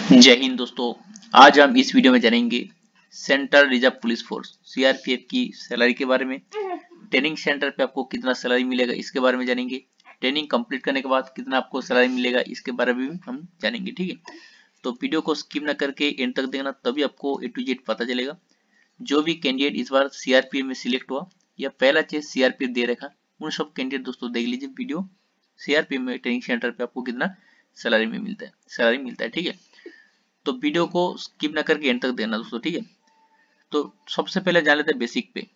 जय हिंद दोस्तों। आज हम इस वीडियो में जानेंगे central reserve police force CRPF की सैलरी के बारे में। ट्रेनिंग सेंटर पे आपको कितना सैलरी मिलेगा इसके बारे में जानेंगे। ट्रेनिंग कंप्लीट करने के बाद कितना आपको सैलरी मिलेगा इसके बारे में भी हम जानेंगे। ठीक है, तो वीडियो को स्किप ना करके एंड तक देखना, तभी आपको ए टू जेड पता चलेगा। जो भी कैंडिडेट इस बार सीआरपीएफ में सिलेक्ट हुआ या पहला चेज सीआरपीएफ दे रखा, उन सब कैंडिडेट दोस्तों देख लीजिए वीडियो। सीआरपीएफ में ट्रेनिंग सेंटर पे आपको कितना सैलरी मिलता है। ठीक है, तो वीडियो को स्किप ना करके एंड तक देखना दोस्तों। ठीक है, तो सबसे पहले जान लेते हैं बेसिक पे।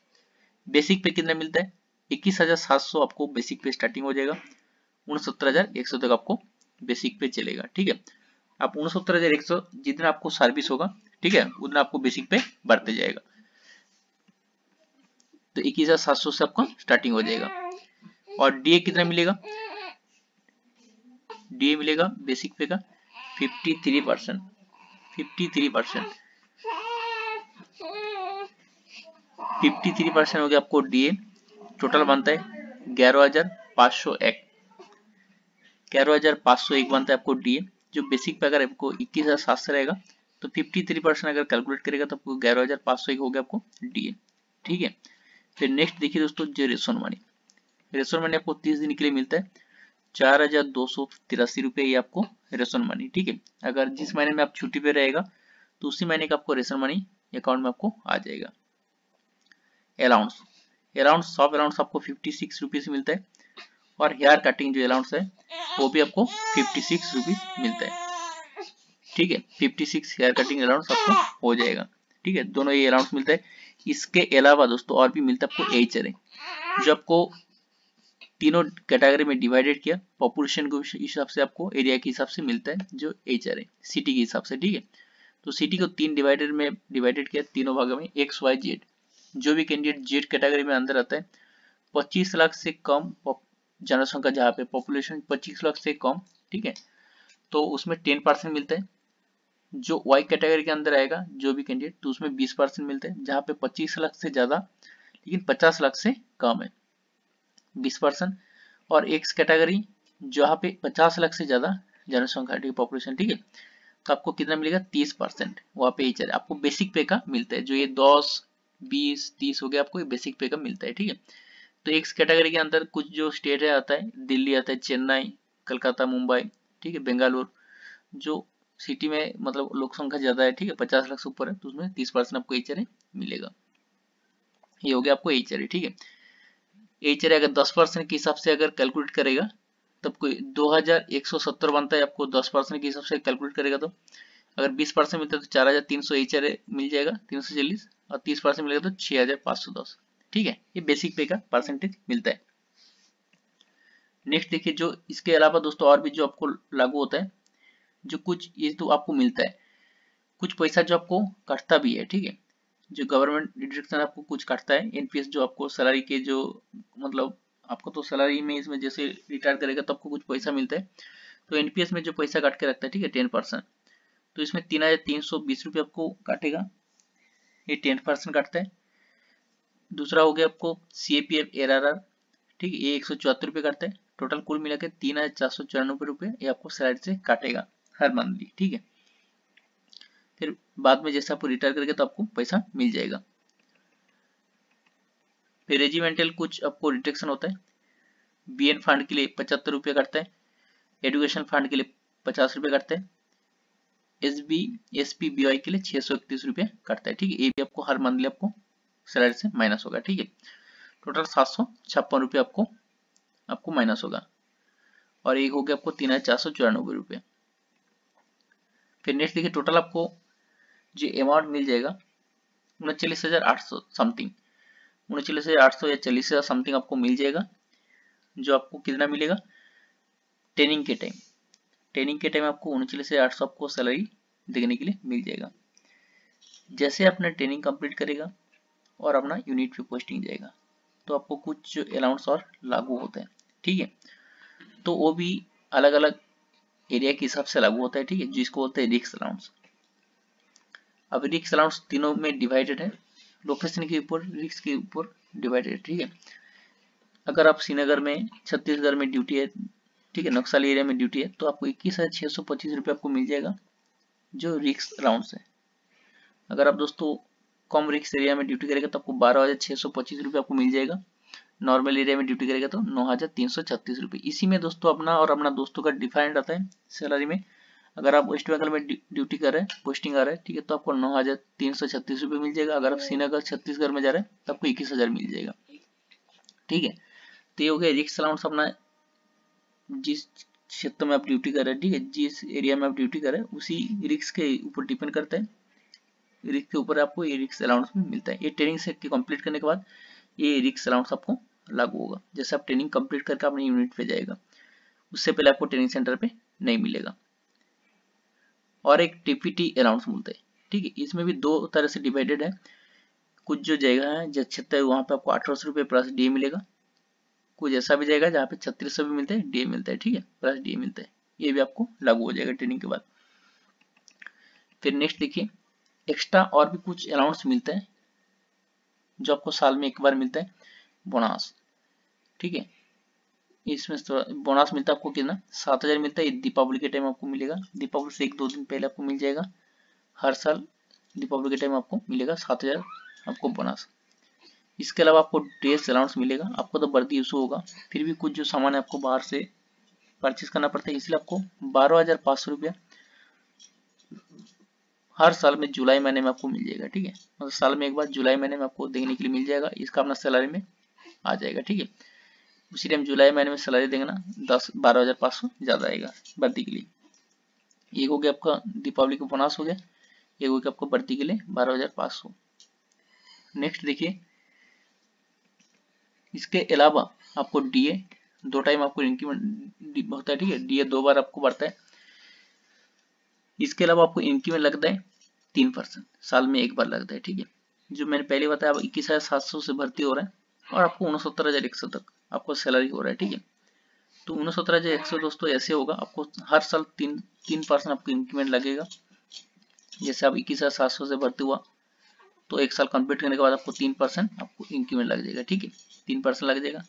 बेसिक पे कितना मिलता है? 21,700 आपको बेसिक पे स्टार्टिंग हो जाएगा। 69,100 तक आपको बेसिक पे चलेगा। ठीक है, आप 69,100 जितना आपको सर्विस होगा, ठीक है, उतना आपको बेसिक पे बढ़ते जाएगा। तो 21,700 से आपको स्टार्टिंग हो जाएगा। और डीए कितना मिलेगा? डीए मिलेगा बेसिक पे का 53%। 53% हो गया आपको डीए। टोटल बनता है 11,501। 11,501 बनता है आपको डीए। जो बेसिक पे अगर आपको 21,700 रहेगा तो 53% अगर कैलकुलेट करेगा तो आपको 11,501 हो गया आपको डीए। ठीक है, फिर नेक्स्ट देखिए दोस्तों, जो रेशन मनी। रेशन मनी आपको 30 दिन के लिए मिलता है 4,283 रुपये, ये आपको रेशन मनी। ठीक है, अगर जिस महीने में आप छुट्टी पे रहेगा तो उसी महीने का आपको रेशन मनी अकाउंट में आपको आ जाएगा। अलाउंस, सब अलाउंस आपको 56 रुपीज मिलता है। और हेयर कटिंग जो अलाउंस है वो भी आपको 56 रुपीज मिलता है। ठीक है, 56 हेयर कटिंग अलाउंस आपको हो जाएगा। ठीक है, दोनों ये अलाउंस मिलता है। इसके अलावा दोस्तों और भी मिलता है आपको एचआरए, जो आपको तीनों कैटेगरी में डिवाइडेड किया पॉपुलेशन के हिसाब से, आपको एरिया के हिसाब से मिलता है जो एचआरए सिटी के हिसाब से। ठीक है, तो सिटी को तीन डिवाइडेड में डिवाइडेड किया, तीनों भागों में एक्स वाई जेड। जो भी कैंडिडेट जेड कैटेगरी में अंदर आता है, 25 लाख से कम जनसंख्या, जहाँ पे पॉपुलेशन 25 लाख से कम, ठीक है, तो उसमें 10% मिलता है। जो वाई कैटेगरी के अंदर आएगा जो भी कैंडिडेट, तो उसमें 20% मिलता है। जहाँ पे 25 लाख से ज्यादा लेकिन 50 लाख से कम है, 20%। और एक्स कैटेगरी जहाँ पे 50 लाख से ज्यादा जनसंख्या, ठीक है, पॉपुलेशन, ठीक है, तो आपको कितना मिलेगा? 30%। वहाँ पे एच आपको बेसिक पे का मिलता है। जो ये 10, 20, 30 हो गया, आपको ये बेसिक पे का मिलता है। ठीक है, तो एक्स कैटेगरी के अंदर कुछ जो स्टेट है आता है, दिल्ली आता है, चेन्नई, कलकत्ता, मुंबई, ठीक है, बेंगलुरु। जो सिटी में मतलब लोक संख्या ज्यादा है, ठीक है, 50 लाख से ऊपर है, तो उसमें 30% आपको एचआरए मिलेगा। ये हो गया आपको एचआरए। ठीक है, एचआरए अगर 10% के हिसाब से अगर कैलकुलेट करेगा तब कोई 2,170 बनता है आपको। 10% के हिसाब से कैलकुलेट करेगा तो अगर 20% मिलता है तो 4,300 एचआरए मिल जाएगा, 340। और 30% मिलेगा तो 6,510। ठीक है, ये बेसिक पे का परसेंटेज मिलता है। नेक्स्ट देखिए, जो इसके अलावा दोस्तों और भी जो आपको लागू होता है, जो कुछ ये तो आपको मिलता है, कुछ पैसा जो आपको कटता भी है। ठीक है, जो गवर्नमेंट डिडक्शन आपको कुछ काटता है, एनपीएस जो आपको सैलरी के जो मतलब आपको तो सैलरी में इसमें जैसे रिटायर करेगा तो आपको कुछ पैसा मिलता है, तो एनपीएस में जो पैसा काट के रखता है, ठीक है, 10%, तो इसमें 3,320 रुपये आपको काटेगा, ये 10% काटता है। दूसरा हो गया आपको सीएपीएफ एआरआर, ठीक है, ये 174 रुपये काटता है। टोटल कुल मिला के 3,494 रुपये ये आपको सैलरी से काटेगा हर मंथली। ठीक है, फिर बाद में जैसे आपको रिटायर करेगा तो आपको पैसा मिल जाएगा। फिर रेजिमेंटल कुछ आपको रिडक्शन होता है। बीएन फंड के लिए 75 रुपये काटता है। एजुकेशन फंड के लिए 50 रुपये काटता है। एसपीबीवाई के लिए 631 रुपये काटता है। ठीक है, ये भी आपको हर मंथली आपको सैलरी से माइनस होगा। ठीक है, टोटल 756 रुपये आपको आपको माइनस होगा। और एक हो गया आपको 3,494 रुपये। फिर नेक्स्ट देखिए, टोटल आपको जो अमाउंट मिल जाएगा 39,800 समथिंग, 39,800 या 40,000 समथिंग आपको मिल जाएगा। जो आपको कितना मिलेगा ट्रेनिंग के टाइम? ट्रेनिंग के टाइम आपको 39,800 आपको सैलरी देने के लिए मिल जाएगा। जैसे अपना ट्रेनिंग कंप्लीट करेगा और अपना यूनिट पे पोस्टिंग जाएगा तो आपको कुछ अलाउंस और लागू होते हैं। ठीक है, तो वो भी अलग अलग एरिया के हिसाब से लागू होता है। ठीक है, जिसको बोलते हैं रिस्क अलाउंस। अब रिस्क अलाउंस तीनों में डिवाइडेड है, लोकेशन के ऊपर, रिस्क के ऊपर डिवाइडेड है। ठीक है, अगर आप श्रीनगर में, छत्तीसगढ़ में ड्यूटी है, ठीक है, नक्सली एरिया में ड्यूटी है, तो आपको 21,625 रुपये आपको मिल जाएगा। जो रिक्स अलाउंस है। अगर आप दोस्तों कम रिक्स एरिया में ड्यूटी करेगा तो आपको 12,625 रुपये आपको मिल जाएगा। नॉर्मल एरिया में ड्यूटी करेगा तो 9,336 रुपये। इसी में दोस्तों अपना और अपना दोस्तों का डिफरेंट आता है सैलरी में। अगर आप वेस्ट बंगाल में ड्यूटी कर रहे हैं, पोस्टिंग आ रहा है, ठीक है, तो आपको 9,336 रुपये मिल जाएगा। अगर आप श्रीनगर छत्तीसगढ़ में जा रहे हैं तो आपको 21,000 मिल जाएगा। ठीक है, तो ये हो गया रिक्स अलाउंस अपना जिस क्षेत्र में आप ड्यूटी कर रहे हैं, ठीक है, जिस एरिया में आप ड्यूटी कर रहे हैं उसी रिक्स के ऊपर डिपेंड करता है। रिक्स के ऊपर आपको ये रिक्स अलाउंस भी मिलता है। ये ट्रेनिंग से कंप्लीट करने के बाद ये रिक्स अलाउंस आपको लागू होगा। जैसे आप ट्रेनिंग कंप्लीट करके अपनी यूनिट पे जाएगा, उससे पहले आपको ट्रेनिंग सेंटर पे नहीं मिलेगा। और एक टीपीटी अलाउंस मिलता है, ठीक है, इसमें भी दो तरह से डिवाइडेड है। कुछ जो जगह है जो क्षेत्र है वहां पे आपको 1800 रुपये प्लस डीए मिलेगा। कुछ ऐसा भी जाएगा जहाँ पे 3600 भी मिलता है, डीए मिलता है, ठीक है, प्लस डीए मिलता है। ये भी आपको लागू हो जाएगा ट्रेनिंग के बाद। फिर नेक्स्ट देखिए, एक्स्ट्रा और भी कुछ अलाउंस मिलता है जो आपको साल में एक बार मिलता है, बोनस। ठीक है, इसमें बोनस मिलता है आपको कितना, 7,000 मिलता है। दीपावली के टाइम आपको मिलेगा, दीपावली से 1-2 दिन पहले आपको मिल जाएगा। हर साल दीपावली के टाइम आपको मिलेगा 7,000 आपको बोनस। इसके अलावा आपको ड्रेस अलाउंस मिलेगा। आपको तो वर्दी इशू होगा, फिर भी कुछ जो सामान है आपको बाहर से परचेज करना पड़ता है, इसलिए आपको 12,500 रुपया हर साल में जुलाई महीने में आपको मिल जाएगा। ठीक है, मतलब साल में एक बार जुलाई महीने में आपको देने के लिए मिल जाएगा। इसका अपना सैलरी में आ जाएगा। ठीक है, उसी टाइम जुलाई महीने में सैलरी देंगे ना, 12,500 ज्यादा आएगा वर्दी के लिए। एक हो गया आपका दीपावली का बोनस हो गया, एक हो गया आपको वर्दी के लिए 12,500। नेक्स्ट देखिए, इसके अलावा आपको डीए 2 टाइम आपको इंक्रीमेंट होता है। ठीक है, डीए 2 बार आपको बढ़ता है। इसके अलावा आपको इंक्रीमेंट लगता है 3%, साल में एक बार लगता है। ठीक है, जो मैंने पहले बताया, 21,700 से भर्ती हो रहा है और आपको 69,100 तक आपको सैलरी हो रहा है। ठीक है, तो 69,100 दोस्तों ऐसे होगा, आपको हर साल 3% आपको इंक्रीमेंट लगेगा। जैसे आप 21,700 से भर्ती हुआ तो एक साल कंप्लीट करने के बाद आपको 3% आपको इंक्रीमेंट लग जाएगा। ठीक है, 3% लग जाएगा,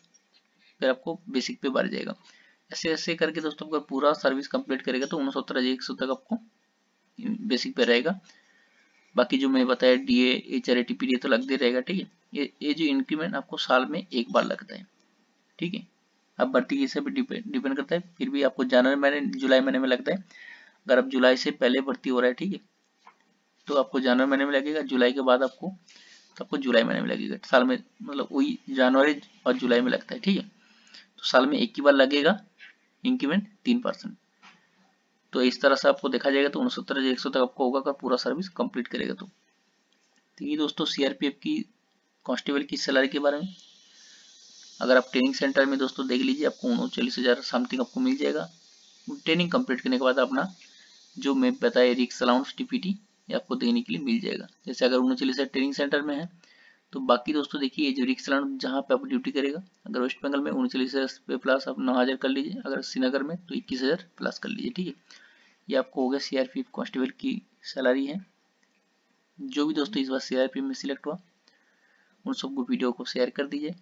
फिर आपको बेसिक पे बढ़ जाएगा। ऐसे ऐसे करके दोस्तों अगर पूरा सर्विस कंप्लीट करेगा तो 69,100 तक आपको बेसिक पे रहेगा। बाकी जो मैं बताया डीए, एचआरए, टीपीडी तो लगते रहेगा। ठीक है, ये जो इंक्रीमेंट आपको साल में एक बार लगता है। ठीक है, अब भर्ती के हिसाब पे डिपेंड करता है, फिर भी आपको जनवरी महीने, जुलाई महीने में लगता है। अगर आप जुलाई से पहले भर्ती हो रहा है, ठीक है, तो आपको जनवरी महीने में लगेगा। जुलाई के बाद आपको, तो आपको जुलाई महीने में लगेगा। साल में मतलब वही जनवरी और जुलाई में लगता है। ठीक है, तो साल में एक ही बार लगेगा इंक्रीमेंट 3%। तो इस तरह से आपको देखा जाएगा तो 69,100 तक आपको होगा अगर पूरा सर्विस कंप्लीट करेगा तो। ये दोस्तों सीआरपीएफ की कांस्टेबल की सैलरी के बारे में। अगर आप ट्रेनिंग सेंटर में दोस्तों देख लीजिए, आपको 39,000 समथिंग आपको मिल जाएगा। ट्रेनिंग कंप्लीट करने के बाद अपना जो मैं बताया रिक्स अलाउंस टीपीटी ये आपको देने के लिए मिल जाएगा। जैसे अगर 39,000 ट्रेनिंग सेंटर में है तो बाकी दोस्तों देखिए जो रिक्स अलाउंस जहाँ पे आप ड्यूटी करेगा, अगर वेस्ट बंगाल में 39,000 पे प्लस आप 9,000 कर लीजिए, अगर श्रीनगर में तो 21,000 प्लस कर लीजिए। ठीक है, ये आपको हो गया सीआरपीएफ कांस्टेबल की सैलरी है। जो भी दोस्तों इस बार सीआरपीएफ में सिलेक्ट हुआ उन सबको वीडियो को शेयर कर दीजिए।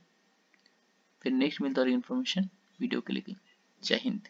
फिर नेक्स्ट मिलता है इन्फॉर्मेशन वीडियो के लिए। जय हिंद।